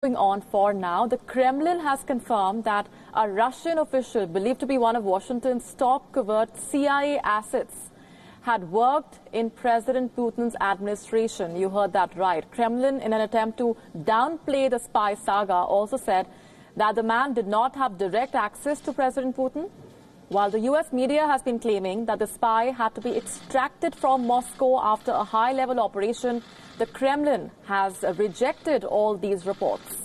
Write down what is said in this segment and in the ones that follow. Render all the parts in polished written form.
Moving on for now, the Kremlin has confirmed that a Russian official believed to be one of Washington's top covert CIA assets had worked in President Putin's administration. You heard that right. Kremlin, in an attempt to downplay the spy saga, also said that the man did not have direct access to President Putin, while the U.S. media has been claiming that the spy had to be extracted from Moscow after a high-level operation. The Kremlin has rejected all these reports.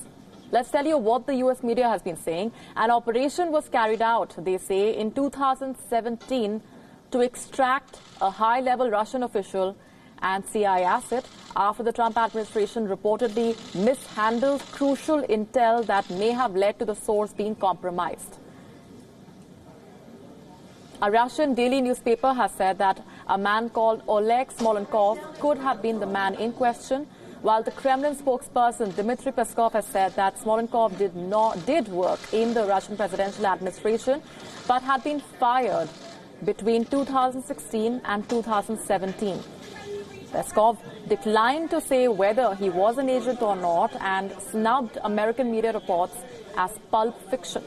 Let's tell you what the U.S. media has been saying. An operation was carried out, they say, in 2017 to extract a high-level Russian official and CIA asset after the Trump administration reportedly mishandled crucial intel that may have led to the source being compromised. A Russian daily newspaper has said that a man called Oleg Smolenkov could have been the man in question, while the Kremlin spokesperson Dmitry Peskov has said that Smolenkov did work in the Russian presidential administration but had been fired between 2016 and 2017. Peskov declined to say whether he was an agent or not and snubbed American media reports as pulp fiction.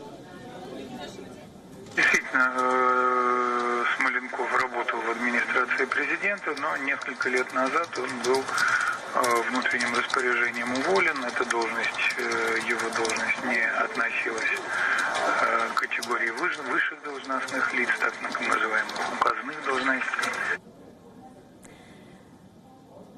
Действительно, Смоленков работал в администрации президента, но несколько лет назад он был внутренним распоряжением уволен. Эта должность, его должность не относилась к категории высших должностных лиц, так называемых указанных должностей.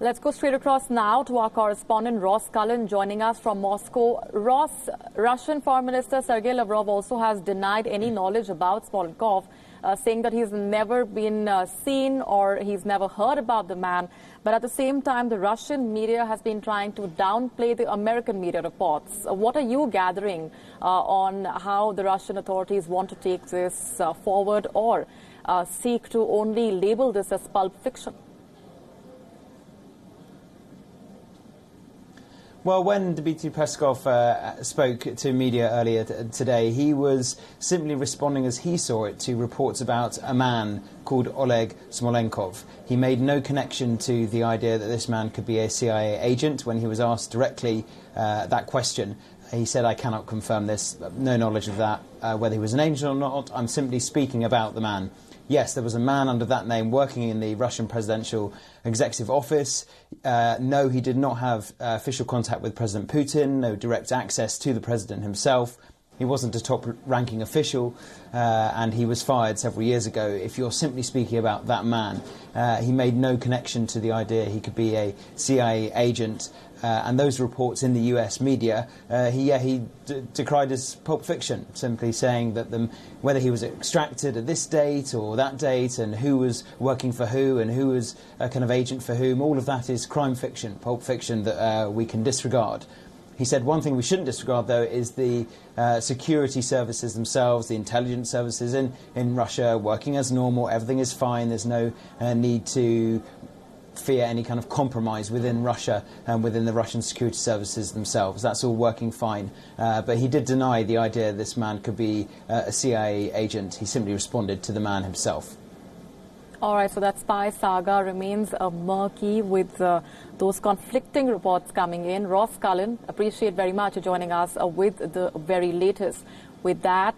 Let's go straight across now to our correspondent Ross Cullen joining us from Moscow. Ross, Russian Foreign Minister Sergei Lavrov also has denied any knowledge about Smolenkov, saying that he's never been seen or he's never heard about the man. But at the same time, the Russian media has been trying to downplay the American media reports. What are you gathering on how the Russian authorities want to take this forward or seek to only label this as pulp fiction? Well, when Dmitry Peskov spoke to media earlier today, he was simply responding as he saw it to reports about a man called Oleg Smolenkov. He made no connection to the idea that this man could be a CIA agent. When he was asked directly that question, he said, "I cannot confirm this, no knowledge of that, whether he was an agent or not. I'm simply speaking about the man." Yes, there was a man under that name working in the Russian Presidential Executive Office. No, he did not have official contact with President Putin, no direct access to the president himself. He wasn't a top-ranking official, and he was fired several years ago. If you're simply speaking about that man, he made no connection to the idea he could be a CIA agent. And those reports in the US media, he decried as pulp fiction, simply saying that whether he was extracted at this date or that date and who was working for who and who was a kind of agent for whom, all of that is crime fiction, pulp fiction that we can disregard. He said one thing we shouldn't disregard, though, is the security services themselves, the intelligence services in Russia working as normal. Everything is fine. There's no need to fear any kind of compromise within Russia and within the Russian security services themselves. That's all working fine. But he did deny the idea this man could be a CIA agent. He simply responded to the man himself. All right, so that spy saga remains murky with those conflicting reports coming in. Ross Cullen, appreciate very much joining us with the very latest. With that...